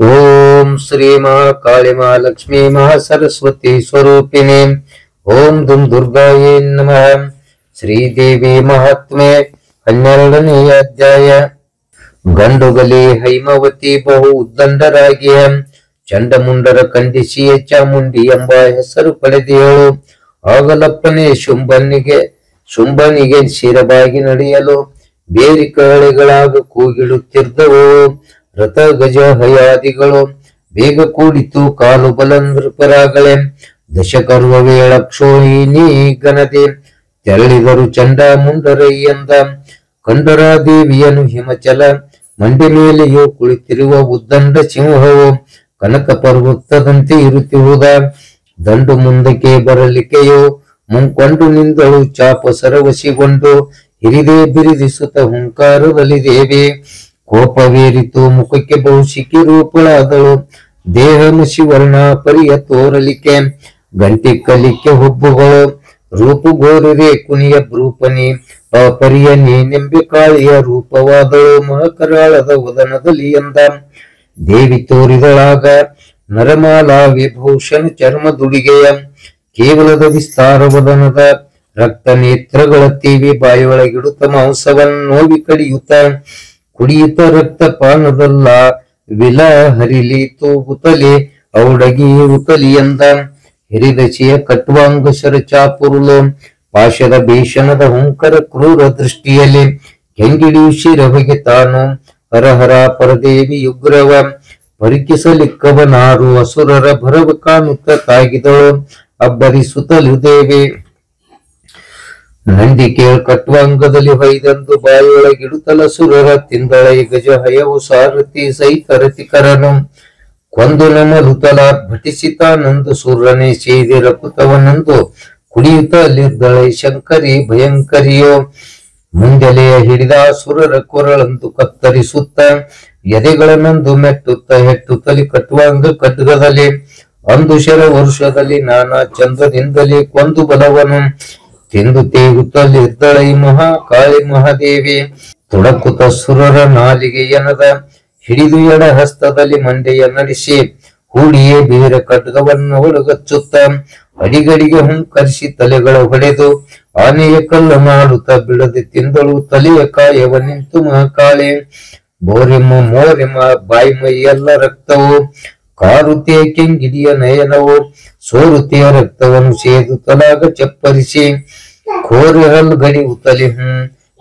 ಓಂ ಶ್ರೀ ಮಹಾಕಾಳಿ ಮಹಾಲಕ್ಷ್ಮೀ ಮಹಾಸರಸ್ವತಿ ಸ್ವರೂಪಿಣಿ. ಓಂ ದುಂ ದುರ್ಗಾಯೇ ನಮಃ. ಶ್ರೀದೇವಿ ಮಹಾತ್ಮೆ 12ನೇ ಅಧ್ಯಾಯ. ಗಂಡುಗಲಿ ಹೈಮವತಿ ಬಹು ಉದ್ದಂಡರಾಗಿಯ ಚಂಡಮುಂಡರ ಖಂಡಿಸಿಯ ಚಾಮುಂಡಿ ಎಂಬ ಹೆಸರು ಪಡೆದೆಯಳು. ಆಗಲಪ್ಪನೆ ಶುಂಭನಿಗೆ ಶಿರಬಾಗಿ ನಡೆಯಲು ಬೇರಿ ಕಹಳೆಗಳಾಗ ಕೂಗಿಡುತ್ತಿದ್ದವು. ರಥ ಗಜ ಹಯಾದಿಗಳು ಬೇಗ ಕೂಡಿತು ಕಾಲು ಬಲ ನೃಪರಾಗಳೆ. ದಶಕರ್ವ ವೇಳಕ್ಷೋಹಿಣಿ ಗಣದೆ ತೆರಳಿದರು ಚಂಡಮುಂಡರಯ್ಯಂದ. ಕಂಡರ ದೇವಿಯನು ಹಿಮಚಲ ಮಂಡಿ ಮೇಲೆಯೂ ಕುಳಿತಿರುವ ಉದ್ದಂಡ ಸಿಂಹವು ಕನಕ ಪರ್ವತದಂತೆ ಇರುತ್ತಿರುವುದ. ದಂಡು ಮುಂದಕ್ಕೆ ಬರಲಿಕೆಯೋ ಮುಂಕೊಂಡು ನಿಂದಳು ಚಾಪ ಸರವಸಿಗೊಂಡು ಹಿರಿದೇ ಬಿರಿದಿಸುತ್ತ ಹುಂಕಾರದಲ್ಲಿ ದೇವಿ. ಕೋಪವೇರಿತು ಮುಖಕ್ಕೆ ಬಹುಶಿಖಿ ರೂಪಳಾದಳು. ದೇಹ ಮುಷಿವರ್ಣ ಪರಿಯ ತೋರಲಿಕೆ ಗಂಟಿ ಕಲಿಕೆ ಹುಬ್ಬುಗಳು ರೂಪುಗೋರಿರೆ ಕುಣಿಯ ಭ್ರೂಪನಿ ಅಪರಿಯ ನೀನೆಂಬೆ ಕಾಳಿಯ ರೂಪವಾದಳು ಮಹಕರಾಳದ ವದನದಲ್ಲಿ ಎಂದ ದೇವಿ ತೋರಿದಳಾಗ ನರಮಾಲಾ ವಿಭೂಷಣ ಚರ್ಮದುಡಿಗೆಯ ಕೇವಲದ ವಿಸ್ತಾರ ವದನದ ರಕ್ತ ನೇತ್ರಗಳ ತೀವಿ ಬಾಯೊಳಗಿಡುತ್ತ ಮಾಂಸವನ್ನು ನೋವಿ ಕಡಿಯುತ್ತ ಕುಡಿಯುತ್ತ ರಕ್ತ ಪಾನದಲ್ಲ ವಿಲ ಹರಿಲಿ ತೂಗುತ್ತಲೆ ಔಡಗಿ ಉತಲಿ ಎಂದ ಹಿರಿದಶಿಯ ಕಟ್ವಾಂಗ ಶರಚಾಪುರುಲು ಪಾಶದ ಭೀಷಣದ ಹುಂಕರ ಕ್ರೂರ ದೃಷ್ಟಿಯಲ್ಲಿ ಕೆಂಗಿಡಿಯು ಶಿರಬಗೆ ತಾನು ಹರಹರ ಪರದೇವಿ ಉಗ್ರವ ಪರಿಕಿಸಲಿಕ್ಕವನಾರು ಅಸುರರ ಭರವ ಕಾಣುತ್ತ ತಾಗಿದಳು ಅಬ್ಬರಿಸುತ್ತಲು ದೇವಿ ನಂದಿಕೆ ಕಟ್ವಾಂಗದಲ್ಲಿ ಹೊಯ್ದಂದು ಬಾಯೊಳಗಿಡುತ್ತಲ ಸುರರ ತಿಂದಳೈ ಗಜ ಹಯವು ಸಾರಥಿ ಸೈತರತಿಕರನು ಕೊಂದು ನಮರುತಲ ಭಟಿಸಿತಾನಂದು ಸೂರ್ಯನೇ ಸೇದಿ ರಕುತವನಂದು ಕುಡಿಯುತ್ತಲಿದ್ದಳೈ ಶಂಕರಿ ಭಯಂಕರಿಯೋ ಮುಂದೆಲೆಯ ಹಿಡಿದ ಸುರರ ಕೊರಳಂದು ಕತ್ತರಿಸುತ್ತ ಎದೆಗಳನ್ನಂದು ಮೆಟ್ಟುತ್ತ ಹೆಟ್ಟುತ್ತಲಿ ಕಟ್ವಾಂಗ ಖಡ್ಗದಲ್ಲಿ ಅಂದುಶರ ವರ್ಷದಲ್ಲಿ ನಾನಾ ಚಂದ್ರದಿಂದಲೇ ಕೊಂದು ಬಲವನು ತಿಂದು ತೇಗುತ್ತಲಿದ್ದಳೈ ಮಹಾಕಾಳಿ ಮಹಾದೇವಿ ತೊಡಕುತ್ತ ಸುರರ ನಾಲಿಗೆಯನದ ಹಿಡಿದು ಎಡ ಹಸ್ತದಲ್ಲಿ ಮಂಡೆಯ ನಡೆಸಿ ಹೂಡಿಯೇ ಬೇರೆ ಖಡ್ಗವನ್ನು ಒಳಗಚ್ಚುತ್ತ ಅಡಿಗಡಿಗೆ ಹುಂಕರಿಸಿ ತಲೆಗಳ ಹೊಡೆದು ಆನೆಯ ಕಲ್ಲ ಮಾಡುತ್ತ ಬಿಡದೆ ತಿಂದಳು ತಲೆಯ ಕಾಯವ ನಿಂತು ಮಹಾಕಾಳಿ ಬೋರೆಮ್ಮ ಮೋರೆಮ್ಮ ಬಾಯ್ಮೈಯೆಲ್ಲ ರಕ್ತವು ಕಾರುತೆಯ ಕೆಂಗಿಡಿಯ ನಯನವು ಸೋರುತೆಯ ರಕ್ತವನ್ನು ಸೇದು ತಲಾಗ ಚಪ್ಪರಿಸಿ ಕೋರೆ ಹಲ್ಲು ಗಡಿ ಉತ್ತಲಿ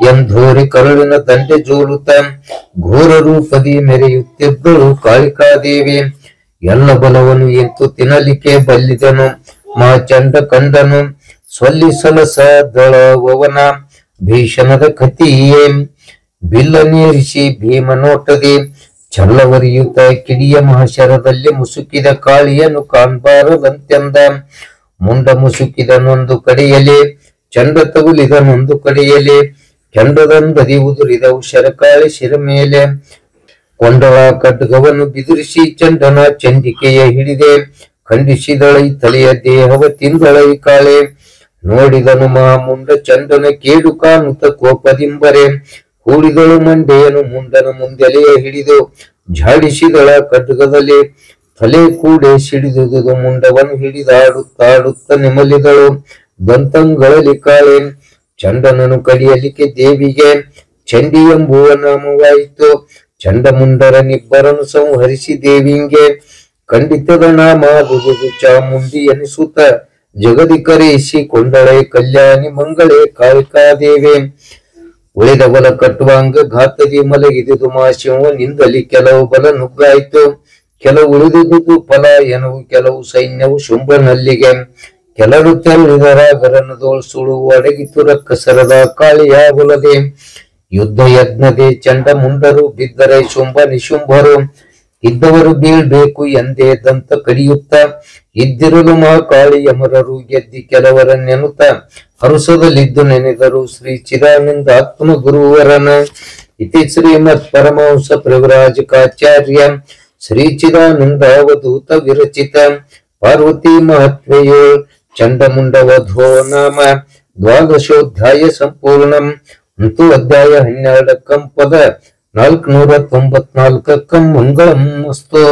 ಎಂಧೋರಿ ಕರುಳಿನ ದಂಡೆ ಜೋಲುತ್ತ ಘೋರ ರೂಪದಿ ಮೆರೆಯುತ್ತಿದ್ದಳು ಕಾಳಿಕಾದೇವಿ ಎಲ್ಲ ಬಲವನ್ನು ಎಂತು ತಿನ್ನಲಿಕ್ಕೆ ಬಲ್ಲಿದನು ಮಾ ಚಂಡ ಕಂಡನು ಸೊಲ್ಲಿಸಲಸ ದಳವನ ಭೀಷಣದ ಕತಿಯೇ ಬಿಲ್ಲನೇರಿಸಿ ಭೀಮ ನೋಟದೆ ಚಲ್ಲವರಿಯುತ್ತ ಕಿಡಿಯ ಮಹಾಶರದಲ್ಲಿ ಮುಸುಕಿದ ಕಾಳಿಯನ್ನು ಕಾಣ್ಬಾರದಂತೆಂದ ಮುಂಡ ಮುಸುಕಿದನೊಂದು ಕಡೆಯಲ್ಲಿ ಚಂಡ ತಗುಲಿದನೊಂದು ಕಡೆಯಲ್ಲಿ ಚಂಡದಂದದಿ ಉದುರಿದವು ಶರಕಾಳಿ ಶಿರ ಮೇಲೆ ಕೊಂಡಳ ಖಡ್ಗವನ್ನು ಬಿದಿರಿಸಿ ಚಂಡನ ಚಂಡಿಕೆಯ ಹಿಡಿದೆ ಖಂಡಿಸಿದಳೈ ತಲೆಯ ದೇಹವ ತಿಂದಳೈ ಕಾಳೆ ನೋಡಿದನು ಮಹಾಮುಂಡ ಚಂಡನ ಕೇಡು ಕಾಣುತ್ತ ಕೋಪದಿಂಬರೆ ಹೂಡಿದಳು ಮಂಡೆಯನು ಮುಂಡನ ಮುಂದೆಲೆಯ ಹಿಡಿದು ಝಾಡಿಸಿದಳ ಖಡ್ಗದಲ್ಲಿ ತಲೆ ಕೂಡೆ ಸಿಡಿದುದು ಮುಂಡವನ್ನು ಹಿಡಿದಾಡುತ್ತಾಡುತ್ತ ನೆಮಲಿದಳು ದಂತಂಗಳಲ್ಲಿ ಕಾಳೆ ಚಂಡನನು ಕಡಿಯಲಿಕ್ಕೆ ದೇವಿಗೆ ಚಂಡಿ ಎಂಬುವ ನಾಮವಾಯಿತು ಚಂಡಮುಂಡರನಿಬ್ಬರನ್ನು ಸಂಹರಿಸಿ ದೇವಿಂಗೆ ಖಂಡಿತದ ನಾಮ ದುದು ಚಾಮುಂಡಿ ಎನಿಸುತ್ತ ಜಗದಿ ಕರೆಯಿಸಿ ಕೊಂಡಳೆ ಕಲ್ಯಾಣಿ ಮಂಗಳೇ ಕಾಳಿಕಾದೇವಿ ಉಳಿದ ಬಲ ಕಟ್ಟುವಂಗ ಘಾತದಿ ಮಲಗಿದುದು ಮಾಶಿವ ನಿಂದಲಿ ಕೆಲವು ಬಲ ನುಗ್ಗಾಯ್ತು ಕೆಲವು ಉಳಿದುದು ಫಲ ಎನವು ಕೆಲವು ಸೈನ್ಯವು ಶುಂಭನಲ್ಲಿಗೆ ಕೆಲರು ತೆರಳಿದರಾಗರನದೋಳ್ ಸುಳು ಅಡಗಿತು ರಕ್ಕಸರದ ಕಾಳಿಯಾಗುಲದೆ ಯುದ್ಧ ಯಜ್ಞದೆ ಚಂಡ ಮುಂಡರು ಬಿದ್ದರೆ ಶುಂಭ ನಿಶುಂಭರು ಇದ್ದವರು ಬೀಳ್ಬೇಕು ಎಂದೇ ದಂತ ಕಡಿಯುತ್ತ ಇದ್ದಿರಲು ಮಹಾಕಾಳಿ ಯಮರರು ಗೆದ್ದಿ ಕೆಲವರನ್ನೆನುತ್ತ ಹರುಸದಲ್ಲಿದ್ದು ನೆನೆದರು ಶ್ರೀ ಚಿದಾನಂದ ಆತ್ಮ ಗುರುವರನ ಇತಿ ಶ್ರೀಮತ್ ಪರಮಹಂಸ ಪ್ರವಿರಾಜಕಾಚಾರ್ಯ ಶ್ರೀ ಚಿದಾನಂದ ಅವಧೂತ ವಿರಚಿತ ಪಾರ್ವತಿ ಮಹತ್ವೆಯೋ ಚಂಡಮುಂಡವಧೋ ನಾಮ ದ್ವಾದಶೋಧ್ಯಾಯ ಸಂಪೂರ್ಣಂ ಅಂತೂ ಅಧ್ಯಾಯ 12 ಪದ 494 ಮಂಗಳಂ ಅಸ್ತು.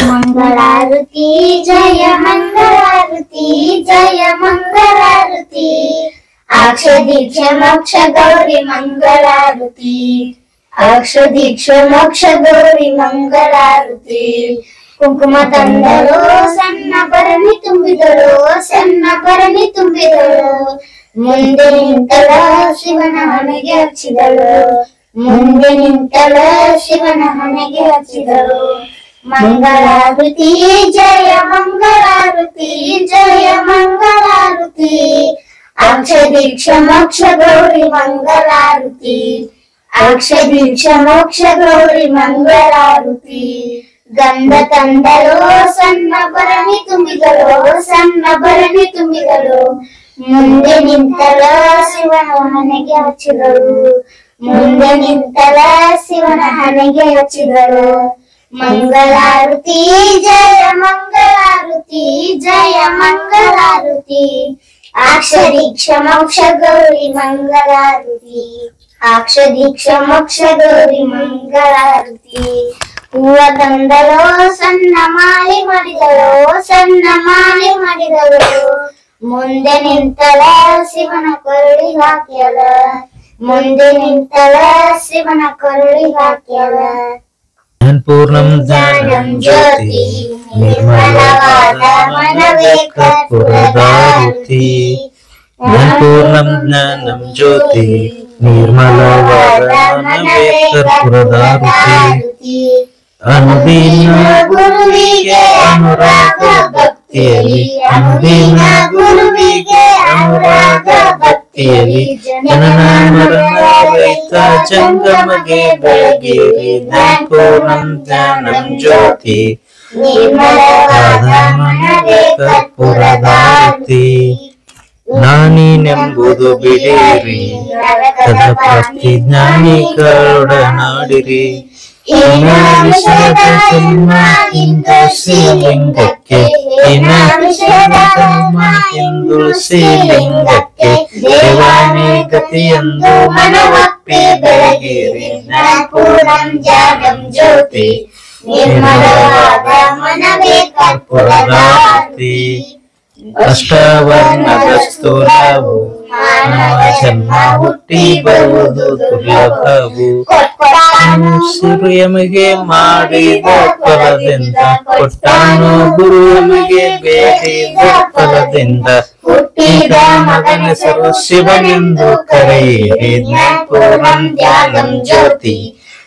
ಮಂಗಳಾರತಿ ಜಯ ಮಂಗಳಾರತಿ ಜಯ ಮಂಗಳಾರತಿ ಅಕ್ಷ ದೀಕ್ಷ ಮೋಕ್ಷ ಗೌರಿ ಮಂಗಳಾರತಿ ಅಕ್ಷ ದೀಕ್ಷ ಮೋಕ್ಷ ಗೌರಿ ಮಂಗಳಾರತಿ ಕುಂಕುಮ ತಂದಳು ಸಣ್ಣ ಭರಣಿ ತುಂಬಿದಳು ಸಣ್ಣ ಭರಣಿ ತುಂಬಿದಳು ಮುಂದೆ ನಿಂತಳ ಶಿವನ ಹಣೆಗೆ ಹಚ್ಚಿದಳು ಮುಂದೆ ನಿಂತಳ ಶಿವನ ಹಣೆಗೆ ಹಚ್ಚಿದಳು ಮಂಗಳಾರತಿ ಜಯ ಮಂಗಳಾರತಿ ಜಯ ಮಂಗಳಾರತಿ ಅಕ್ಷ ದೀಕ್ಷ ಮೋಕ್ಷ ಗೌರಿ ಮಂಗಳಾರತಿ ಅಕ್ಷ ದೀಕ್ಷ ಮೋಕ್ಷ ಗೌರಿ ಮಂಗಳಾರತಿ ಗಂಧ ತಂದಳು ಸಣ್ಣ ಭರಣಿ ತುಂಬಿದಳು ಸಣ್ಣ ಭರಣಿ ತುಂಬಿದಳು ಮುಂದೆ ನಿಂತಳ ಶಿವನ ಹಣೆಗೆ ಹಚ್ಚಿದಳು ಮುಂದೆ ನಿಂತಳ ಶಿವನ ಹಣೆಗೆ ಹಚ್ಚಿದಳು ಮಂಗಳಾರತಿ ಜಯ ಮಂಗಳಾರತಿ ಜಯ ಮಂಗಳಾರತಿ ಅಕ್ಷದೀಕ್ಷ ಮೋಕ್ಷ ಗೌರಿ ಮಂಗಳಾರತಿ ಅಕ್ಷದೀಕ್ಷ ಮೋಕ್ಷ ಗೌರಿ ಮಂಗಳಾರತಿ ಹೂವ ತಂದಳೋ ಸಣ್ಣ ಮಾಲೆ ಮಾಡಿದಳೋ ಸಣ್ಣ ಮಾಲೆ ಮಾಡಿದಳು ಮುಂದೆ ನಿಂತಳ ಶಿವನ ಕೊರಳಿ ಹಾಕ್ಯಳ ಮುಂದೆ ನಿಂತಳ ಶಿವನ ಕೊರಳಿ ಹಾಕ್ಯಳ ಪೂರ್ಣಂ ಜ್ಞಾನಂ ಜ್ಯೋತಿ ನಿರ್ಮಲವಾದ ಮನವೇ ಕರ್ಪೂರದಾರತಿ ಪೂರ್ಣಂ ಜ್ಞಾನಂ ಜ್ಯೋತಿ ನಿರ್ಮಲವಾದ ಮನವೇ ಕರ್ಪೂರದಾರತಿ ಅನುದೀನ ಗುರುವಿಗೆ ಅನುರಾಗ ಭಕ್ತಿಯಲ್ಲಿ ಅನುದೀನ ಗುರುವಿಗೆ ಅನುರಾಗ ಭಕ್ತಿಯಲ್ಲಿ ಜನನ ಮರಣ ರಹಿತ ಜಂಗಮಗೆ ಬೆಳಗಿರಿ ಪೂರ್ಣಂ ಜ್ಞಾನಂ ಜ್ಯೋತಿ ನಿರ್ಮಲವಾದ ಮನವೇ ಕರ್ಪೂರದಾರತಿ ನಾನೀನೆಂಬುದು ಬಿಡಿರಿ ತದಪ್ರಾಪ್ತಿ ಜ್ಞಾನಿಗಳೊಡನಾಡಿರಿ ವಿಷಯದ ಜನ್ಮ ಇಂದು ಶ್ರೀಲಿಂಗಕ್ಕೆ ವಿಷಯದ ಜನ್ಮ ಇಂದು ಶ್ರೀಲಿಂಗಕ್ಕೆ ದೇವಾನೇ ಗತಿಯೆಂದು ಮನವಪ್ಪಿ ಬೆಳಗಿರಿ ಪೂರ್ಣಂ ಜ್ಞಾನಂ ಜ್ಯೋತಿ ನಿರ್ಮಲವಾದ ಮನವೇ ಕರ್ಪೂರದಾರತಿ ಅಷ್ಟವರ್ಣದ ಸ್ಥೂಲವು ಮಾನವ ಜನ್ಮ ಹುಟ್ಟಿ ಬರುವುದು ದುರ್ಲಭವು ಶಿರು ಯಮಗೆ ಮಾಡಿದ ಫಲದಿಂದ ಕೊಟ್ಟಾನು ಗುರು ಯಮಗೆ ಬೇಡಿದ ಫಲದಿಂದ ಹುಟ್ಟಿದ ಮಗನ ಸರ್ವ ಶಿವನೆಂದು ಕರೆಯಿರಿ ಪೂರ್ಣಂ ಜ್ಞಾನಂ ಜ್ಯೋತಿ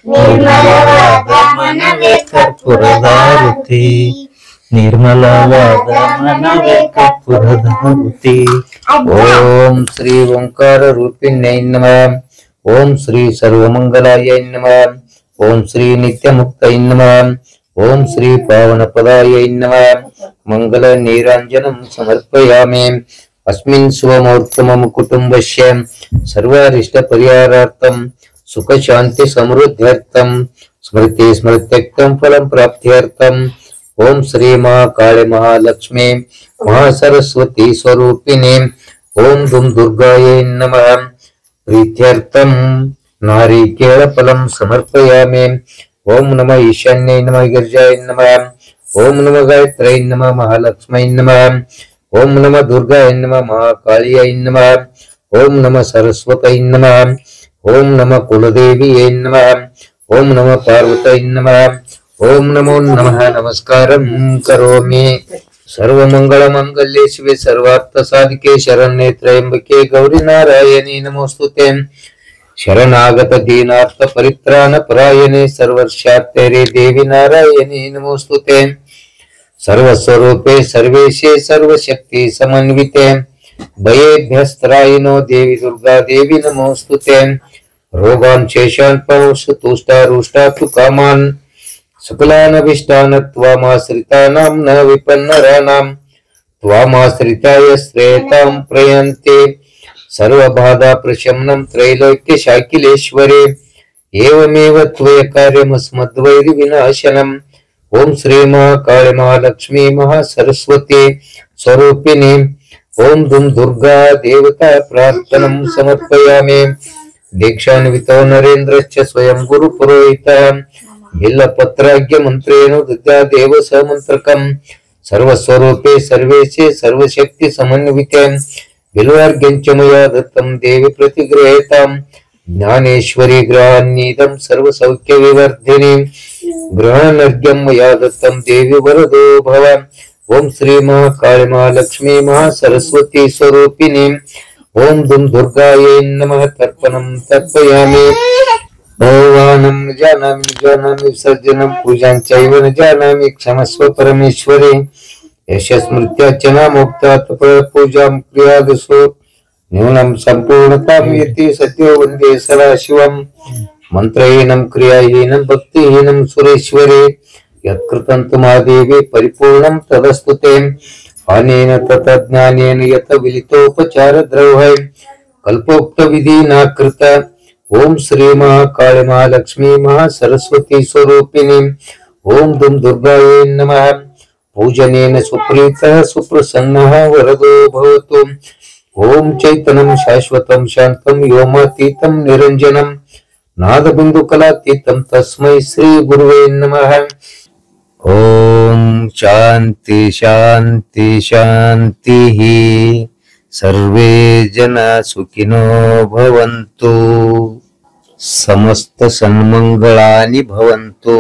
ನಿರ್ಮಲವಾದ ಮನವೇ ಕರ್ಪೂರದಾರತಿ ನಿರ್ಮಲವಾದ ಮನವೇ ಕರ್ಪೂರದಾರತಿ ಓಂ ಶ್ರೀ ಓಂಕಾರ ರೂಪಿಣ್ಯೈ ನಮಃ ಓಂ ಶ್ರೀ ಸರ್ವಮಂಗಲಾಯ ನಮಃ ಓಂ ಶ್ರೀ ನಿತ್ಯಮುಕ್ತೈ ನಮಃ ಓಂ ಶ್ರೀ ಪಾವನ ಪದಾಯ ನಮಃ ಮಂಗಲ ನೀರಾಂಜನಂ ಸಮರ್ಪಯಾಮಿ ಅಸ್ಮಿನ್ ಶುಭಮುಹೂರ್ತೆ ಮಮ ಕುಟುಂಬಸ್ಯ ಸರ್ವಾರಿಷ್ಟ ಪರಿಹಾರಾರ್ಥಂ ಸುಖ ಶಾಂತಿ ಸಮೃದ್ಧ್ಯರ್ಥಂ ಸ್ಮೃತಿ ಸ್ಮೃತ್ಯರ್ಥಂ ಫಲಂ ಪ್ರಾಪ್ತ್ಯರ್ಥಂ ಓಂ ಶ್ರೀ ಮಹಾಕಾಳಿ ಮಹಾಲಕ್ಷ್ಮಿ ಮಹಾಸರಸ್ವತಿ ಸ್ವರೂಪಿಣಿ ಓಂ ದುಂ ದುರ್ಗಾಯೈ ನಮಃ ಪ್ರೀತ್ಯರ್ಥಂ ನಾರಿಕೇಳ ಫಲಂ ಸಮರ್ಪಯಾಮಿ ಓಂ ನಮಃ ಈಶಾನ್ಯೈ ನಮಃ ಗಿರಿಜಾಯ ನಮಃ ಓಂ ನಮಃ ಗಾಯತ್ರೈ ನಮಃ ಮಹಾಲಕ್ಷ್ಮೈ ನಮಃ ಓಂ ನಮಃ ದುರ್ಗಾಯ ನಮಃ ಮಹಾಕಾಳಿಯೈ ನಮಃ ಓಂ ನಮಃ ಸರಸ್ವತೈ ನಮಃ ಓಂ ನಮಃ ಕುಲದೇವಿಯೈ ನಮಃ ಓಂ ನಮಃ ಪಾರ್ವತೈ ನಮಃ ಓಂ ನಮೋ ನಮಃ ನಮಸ್ಕಾರಂ ಕರೋಮಿ ಸರ್ವಮಂಗಳ ಮಂಗಲ್ಯೆ ಶಿವೆ ಸರ್ವಾರ್ಥ ಸಾಧಿಕೆ ಶರಣ್ಯೆ ತ್ರಯಂಬಕೆ ಗೌರಿ ನಾರಾಯಣಿ ನಮೋಸ್ತುತೆ ಶರಣಾಗತ ದೀನಾರ್ಥ ಪರಿತ್ರಾಣ ಪರಾಯಣೆ ಸರ್ವರ್ಷಾರ್ಥೆ ದೇವಿ ನಾರಾಯಣಿ ನಮೋಸ್ತುತೆ ಸರ್ವಸ್ವರೂಪೆ ಸರ್ವೇಶೆ ಸರ್ವಶಕ್ತಿ ಸಮನ್ವಿತೆ ಭಯೇಭ್ಯಸ್ತ್ರಾಯಿನೋ ದೇವಿ ದುರ್ಗಾ ದೇವಿ ನಮೋಸ್ತುತೆ ರೋಗಾನ್ ಶೇಷಾನ್ ಪೌಷ ತುಷ್ಟಾರುಷ್ಟಾತು ಕಾಮಾನ್ ಸಕಲಾನಭಿಷ್ಟಾನ ತ್ವಾಮಾಶ್ರಿತಾನಾಂ ನ ವಿಪನ್ನರಾನಾಂ ತ್ವಾಮಾಶ್ರಿತಾಯ ಶ್ರೇಯತಾಂ ಪ್ರಯಂತೆ ಸರ್ವಬಾಧಾ ಪ್ರಶಮನಂ ತ್ರೈಲೋಕ್ಯ ಶಾಕಿಲೇಶ್ವರೇ ಏವಮೇವ ತ್ವಯ ಕಾರ್ಯಮಸ್ಮದ್ವೈರಿ ವಿನಾಶನಂ ಓಂ ಶ್ರೀ ಮಹಾಕಾಳಿ ಮಹಾಲಕ್ಷ್ಮೀ ಮಹಾಸರಸ್ವತಿ ಸ್ವರೂಪಿಣಿ ಓಂ ದುಂ ದುರ್ಗಾ ದೇವತಾ ಪ್ರಾರ್ಥನಂ ಸಮರ್ಪಯಾಮಿ ದೀಕ್ಷಾನ್ವಿತೋ ನರೇಂದ್ರಶ್ಚ ಸ್ವಯಂ ಗುರು ಪುರೋಹಿತ ಬಿಲ್ಲಪತ್ರಾಗ್ಯ ಮಂತ್ರೇಣ ವಿದ್ಯಾದೇವ ಸಮಂತ್ರಕಂ ಸರ್ವಸ್ವರೂಪೆ ಸರ್ವೇಶೆ ಸರ್ವಶಕ್ತಿ ಸಮನ್ವಿತೆ ಬಿಲ್ವಾರ್ಘ್ಯಂಚ ಮಯಾ ದತ್ತಂ ದೇವಿ ಪ್ರತಿಗೃಹೇತಾಂ ಜ್ಞಾನೇಶ್ವರಿ ಗೃಹಾನ್ನಿದಂ ಸರ್ವಸೌಖ್ಯ ವಿವರ್ಧಿನಿ ಗೃಹಾನರ್ಘ್ಯಂ ಮಯಾ ದತ್ತಂ ದೇವಿ ವರದೋ ಭವ ಓಂ ಶ್ರೀ ಮಹಾಕಾಳಿ ಮಹಾಲಕ್ಷ್ಮೀ ಮಹಾಸರಸ್ವತಿ ಸ್ವರೂಪಿಣಿ ಓಂ ದುಂ ದುರ್ಗಾಯೈ ನಮಃ ತರ್ಪಣಂ ತರ್ಪಯಾಮಿ ಭಗವಾನಂ ಜಾನಾಮಿ ಜಾನಾಮಿ ವಿಸರ್ಜನಂ ಪೂಜಾಂ ಚೈವ ನ ಜಾನಾಮಿ ಕ್ಷಮಸ್ವ ಪರಮೇಶ್ವರಿ ಯಶಸ್ಮೃತ್ಯಾರ್ಚನ ಮುಕ್ತ ತಪ ಪೂಜಾಂ ಕ್ರಿಯಾದಸು ನ್ಯೂನಂ ಸಂಪೂರ್ಣತಾಂ ಯತಿ ಸತ್ಯೋ ವಂದೇ ಸದಾ ಶಿವಂ ಮಂತ್ರಹೀನಂ ಕ್ರಿಯಾಹೀನಂ ಭಕ್ತಿಹೀನಂ ಸುರೇಶ್ವರಿ ಯತ್ಕೃತಂತು ಮಾದೇವಿ ಪರಿಪೂರ್ಣಂ ತದಸ್ತುತೆ ಅನೇನ ತತಜ್ಞಾನೇನ ಯತ ವಿಲಿತೋಪಚಾರ ದ್ರವ್ಯ ಕಲ್ಪೋಕ್ತ ವಿಧಿನಾ ಕೃತ ಓಂ ಶ್ರೀ ಮಹಾಕಾಳಿ ಮಹಾಲಕ್ಷ್ಮೀ ಮಹಾಸರಸ್ವತಿ ಸ್ವರೂಪಿಣಿ ओम दुम दुर्गायै नमः पूजनेन सुप्रीतः सुप्रसन्नः वरदो भवतु ओम चैतन्यं शाश्वतं शान्तं व्योमातीतं निरञ्जनं नादबिन्दुकलातीतं तस्मै श्री गुरुवे नमः ओम शांति शांति शांतिः सर्वे जना सुखिनो भवन्तु समस्त सन्मंगलानि भवन्तु।